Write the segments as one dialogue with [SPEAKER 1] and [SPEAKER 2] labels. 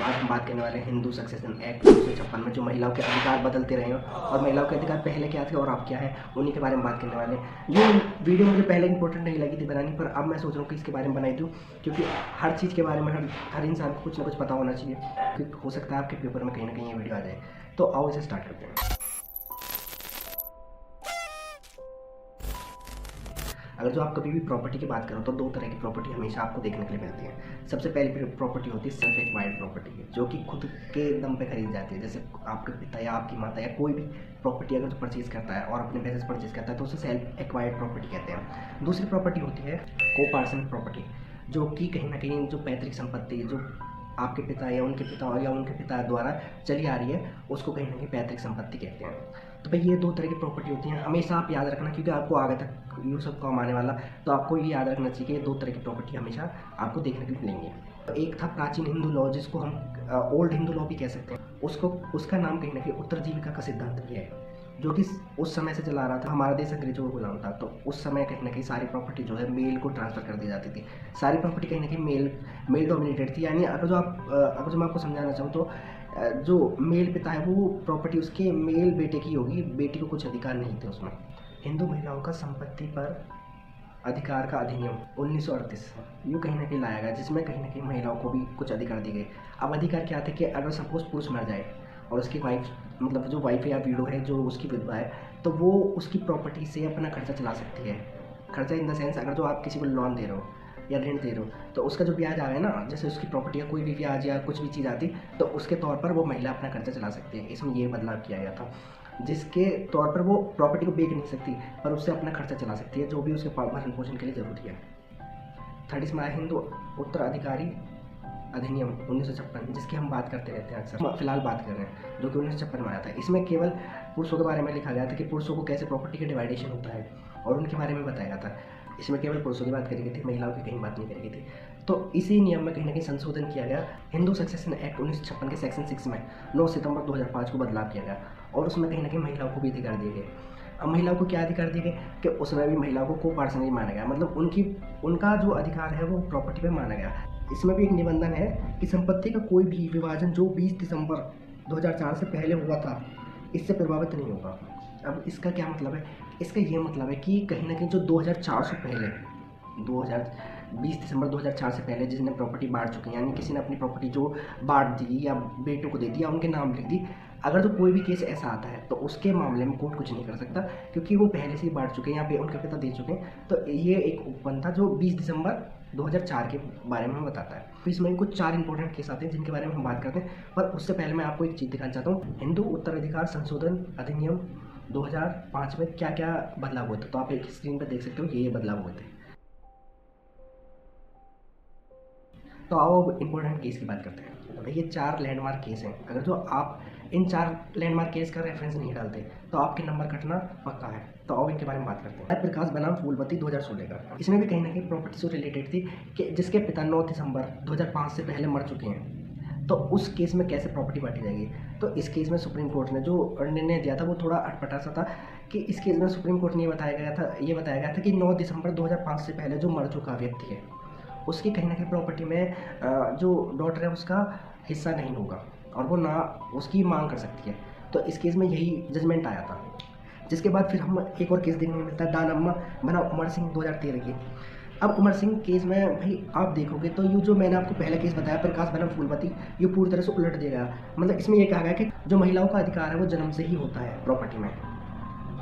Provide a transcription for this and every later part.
[SPEAKER 1] आज हम बात करने वाले हैं हिंदू सक्सेशन एक्ट 1956 में जो महिलाओं के अधिकार बदलते रहे हैं और महिलाओं के अधिकार पहले क्या थे और अब क्या है, उन्हीं के बारे में बात करने वाले हैं। ये वीडियो मुझे पहले इंपॉर्टेंट नहीं लगी थी बनानी, पर अब मैं सोच रहा हूँ कि इसके बारे में बनाई दूँ, क्योंकि हर चीज़ के बारे में हर इंसान को कुछ ना कुछ पता होना चाहिए, क्योंकि हो सकता है आपके पेपर में कहीं ना कहीं ये वीडियो आ जाए। तो आओ इसे स्टार्ट करते हैं। अगर जो आप कभी भी प्रॉपर्टी की बात करो तो दो तरह की प्रॉपर्टी हमेशा आपको देखने के लिए मिलती है। सबसे पहली प्रॉपर्टी होती है सेल्फ एक्वायर्ड प्रॉपर्टी, जो कि खुद के दम पे खरीद जाती है। जैसे आपके पिता या आपकी माता या कोई भी प्रॉपर्टी अगर जो परचेज करता है और अपने पैसे से परचेज करता है तो उसे सेल्फ एक्वायर्ड प्रॉपर्टी कहते हैं। दूसरी प्रॉपर्टी होती है को पार्सनल प्रॉपर्टी, जो कि कहीं ना कहीं जो पैतृक संपत्ति जो आपके पिता या उनके पिता द्वारा चली आ रही है, उसको कहीं ना कहीं पैतृक संपत्ति कहते हैं। तो भाई ये दो तरह की प्रॉपर्टी होती हैं, हमेशा आप याद रखना, क्योंकि आपको आगे तक यू सब काम आने वाला, तो आपको ये याद रखना चाहिए कि ये दो तरह की प्रॉपर्टी हमेशा आपको देखने के लिए मिलेंगी। एक था प्राचीन हिंदू लॉ, जिसको हम ओल्ड हिंदू लॉ भी कह सकते हैं। उसका नाम कहीं ना कहीं उत्तरजीविका का सिद्धांत भी है, जो कि उस समय से चला रहा था। हमारा देश अंग्रेजों को गुलाम था, तो उस समय कहीं ना कहीं सारी प्रॉपर्टी जो है मेल को ट्रांसफ़र कर दी जाती थी। सारी प्रॉपर्टी कहीं ना कहीं मेल डोमिनेटेड थी। यानी अगर जो मैं आपको समझाना चाहूँ तो जो मेल पिता है वो प्रॉपर्टी उसके मेल बेटे की होगी, बेटी को कुछ अधिकार नहीं थे उसमें। हिंदू महिलाओं का संपत्ति पर अधिकार का अधिनियम 1938 यूँ कहीं ना कहीं लाया गया, जिसमें कहीं ना कहीं महिलाओं को भी कुछ अधिकार दिए गए। अब अधिकार क्या थे कि अगर सपोज पुरुष मर जाए और उसकी वाइफ, मतलब जो वाइफ या वीडो है, जो उसकी विधवा है, तो वो उसकी प्रॉपर्टी से अपना खर्चा चला सकती है। खर्चा इन द सेंस, अगर जो आप किसी को लोन दे रहे हो या ऋण दे रहे हो, तो उसका जो ब्याज आ रहा है ना, जैसे उसकी प्रॉपर्टी या कोई भी ब्याज या कुछ भी चीज़ आती, तो उसके तौर पर वो महिला अपना खर्चा चला सकती है। इसमें ये बदलाव किया गया था, जिसके तौर पर वो प्रॉपर्टी को बेच नहीं सकती, पर उससे अपना खर्चा चला सकती है, जो भी उसके भरण पोषण के लिए जरूरी है। थर्ड इसमें आया हिंदू उत्तराधिकारी अधिनियम 1956, जिसकी हम बात करते रहते हैं अक्सर, फिलहाल बात कर रहे हैं, जो कि 1956 में आया था। इसमें केवल पुरुषों के बारे में लिखा गया था कि पुरुषों को कैसे प्रॉपर्टी के डिवाइडेशन होता है और उनके बारे में बताया गया था। इसमें केवल पुरुषों की बात करी गई थी, महिलाओं की कहीं बात नहीं करी गई थी। तो इसी नियम में कहीं ना कहीं संशोधन किया गया। हिंदू सक्सेशन एक्ट 1956 के सेक्शन 6 में 9 सितंबर 2005 को बदलाव किया गया, और उसमें कहीं ना कहीं महिलाओं को भी अधिकार दिए गए। अब महिलाओं को क्या अधिकार दिए गए कि उसमें भी महिलाओं को पार्सनली माना गया, मतलब उनका जो अधिकार है वो प्रॉपर्टी पे माना गया। इसमें भी एक निबंधन है कि संपत्ति का कोई भी विभाजन जो 20 दिसंबर 2004 से पहले हुआ था, इससे प्रभावित नहीं होगा। अब इसका क्या मतलब है? इसका ये मतलब है कि कहीं ना कहीं जो 2004 से पहले 2020 दिसंबर 2004 से पहले जिसने प्रॉपर्टी बांट चुके हैं, यानी किसी ने अपनी प्रॉपर्टी जो बांट दी या बेटों को दे दी या उनके नाम लिख दी, अगर तो कोई भी केस ऐसा आता है तो उसके मामले में कोर्ट कुछ नहीं कर सकता, क्योंकि वो पहले से ही बांट चुके हैं या उनके पिता दे चुके हैं। तो ये एक उपबंध था जो 20 दिसंबर 2004 के बारे में बताता है। तो इसमें कुछ 4 इंपॉर्टेंट केस आते हैं जिनके बारे में हम बात करते हैं, पर उससे पहले मैं आपको एक चीज़ दिखाना चाहता हूँ। हिंदू उत्तराधिकार संशोधन अधिनियम 2005 में क्या क्या बदलाव हुए थे, तो आप एक स्क्रीन पर देख सकते हो ये बदलाव हुए थे। तो आओ अब इम्पोर्टेंट केस की बात करते हैं। तो ये 4 लैंडमार्क केस हैं। अगर जो आप इन 4 लैंडमार्क केस का रेफरेंस नहीं डालते तो आपके नंबर कटना पक्का है। तो आओ इनके बारे में बात करते हैं। प्रकाश बनाम फूलवती 2016 का, इसमें भी कहीं ना कहीं प्रॉपर्टी से रिलेटेड थी कि जिसके पिता 9 दिसंबर 2005 से पहले मर चुके हैं, तो उस केस में कैसे प्रॉपर्टी बांटी जाएगी। तो इस केस में सुप्रीम कोर्ट ने जो निर्णय दिया था वो थोड़ा अटपटा सा था, कि इस केस में सुप्रीम कोर्ट ने ये बताया गया था कि 9 दिसंबर 2005 से पहले जो मर चुका व्यक्ति है उसकी कहीं ना कहीं प्रॉपर्टी में जो डॉटर है उसका हिस्सा नहीं होगा और वो ना उसकी मांग कर सकती है। तो इस केस में यही जजमेंट आया था, जिसके बाद फिर हम एक और केस देखने को मिलता है दानम्मा बनाम उमर सिंह 2013 की। अब उमर सिंह केस में भाई आप देखोगे तो ये जो मैंने आपको पहले केस बताया प्रकाश बनाम फूलवती, ये पूरी तरह से उलट दिया गया। मतलब इसमें ये कहा गया कि जो महिलाओं का अधिकार है वो जन्म से ही होता है प्रॉपर्टी में,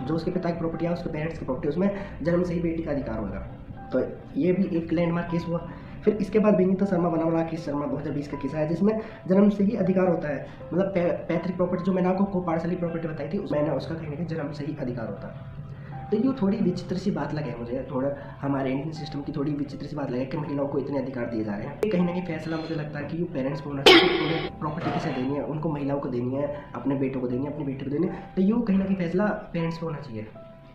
[SPEAKER 1] जो उसके पिता की प्रॉपर्टी है, उसके पेरेंट्स की प्रॉपर्टी, उसमें जन्म से ही बेटी का अधिकार होगा। तो ये भी एक लैंडमार्क केस हुआ। फिर इसके बाद विनीता शर्मा बनाम राकेश शर्मा 2020 का केस आया, जिसमें जन्म से ही अधिकार होता है, मतलब पैतृक प्रॉपर्टी जो मैंने आपको पार्सली प्रॉपर्टी बताई थी उसमें उसका कहीं ना कहीं जन्म से ही अधिकार होता है। तो ये थोड़ी विचित्र सी बात लगे मुझे, थोड़ा हमारे इंडियन सिस्टम की थोड़ी विचित्र सी बात लगे कि महिलाओं को इतने अधिकार दिए जा रहे हैं। कहीं ना कहीं फैसला मुझे लगता है कि ये पेरेंट्स को होना चाहिए, उन्हें प्रॉपर्टी किसे देनी है, उनको महिलाओं को देनी है, अपने बेटों को देनी है, अपनी बेटी को देनी है, तो ये कहीं ना कहीं फैसला पेरेंट्स को होना चाहिए।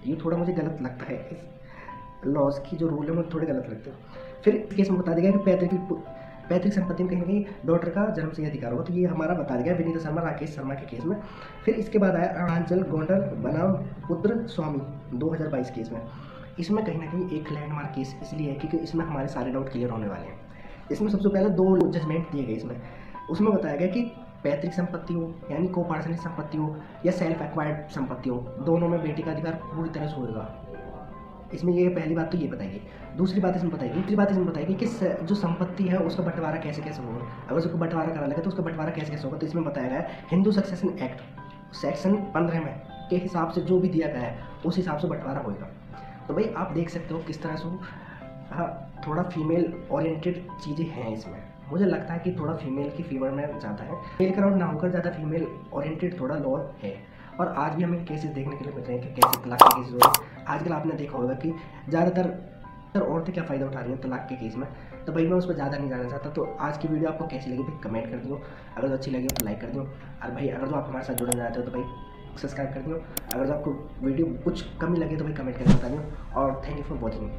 [SPEAKER 1] ये थोड़ा मुझे गलत लगता है, इस लॉज की जो रूल है मुझे थोड़े गलत लगते हैं। फिर इस केस में बता दिया कि पैतृक संपत्ति में कहीं ना कहीं डॉटर का जन्म से अधिकार होगा, तो ये हमारा बता दिया विनीता शर्मा राकेश शर्मा के केस में। फिर इसके बाद आया अरुणाचल गोंडल बनाम पुत्र स्वामी 2022 केस में। इसमें कहीं ना कहीं एक लैंडमार्क केस इसलिए है क्योंकि इसमें हमारे सारे डाउट क्लियर होने वाले हैं। इसमें सबसे पहले 2 जजमेंट दिए गए इसमें। उसमें बताया गया कि पैतृक संपत्ति हो यानी को पार्षणिक संपत्ति हो या सेल्फ एक्वायर्ड संपत्ति हो, दोनों में बेटी का अधिकार पूरी तरह से होगा। इसमें ये पहली बात तो ये बताएगी। दूसरी बात इसमें बताएगी कि जो संपत्ति है उसका बंटवारा कैसे कैसे होगा। अगर उसको बंटवारा कराना लगे तो उसका बंटवारा कैसे कैसे होगा, तो इसमें बताया गया है हिंदू सक्सेशन एक्ट सेक्शन 15 में के हिसाब से जो भी दिया गया है उस हिसाब से बंटवारा होगा। तो भाई आप देख सकते हो किस तरह से थोड़ा फीमेल ओरिएंटेड चीज़ें हैं इसमें। मुझे लगता है कि थोड़ा फीमेल की फेवर में ज़्यादा है, मेल क्राउड ना होकर ज़्यादा फीमेल ओरिएंटेड थोड़ा लॉ है। और आज भी हमें केसेस देखने के लिए मिल रहे हैं कि कैसे तलाक के केसेस हो रहे हैं। आजकल आपने देखा होगा कि ज़्यादातर औरतें क्या फ़ायदा उठा रही हैं तलाक के केस में। तो भाई मैं उस पर ज़्यादा नहीं जाना चाहता। तो आज की वीडियो आपको कैसी लगी भाई कमेंट कर दियो, अगर अच्छी लगी तो लाइक कर दियो, और भाई अगर जो आप हमारे साथ जुड़ना चाहते हो तो भाई सब्सक्राइब कर दियो। अगर जो आपको वीडियो कुछ कमी लगे तो भाई कमेंट करके बता दियो। और थैंक यू फॉर वॉचिंग।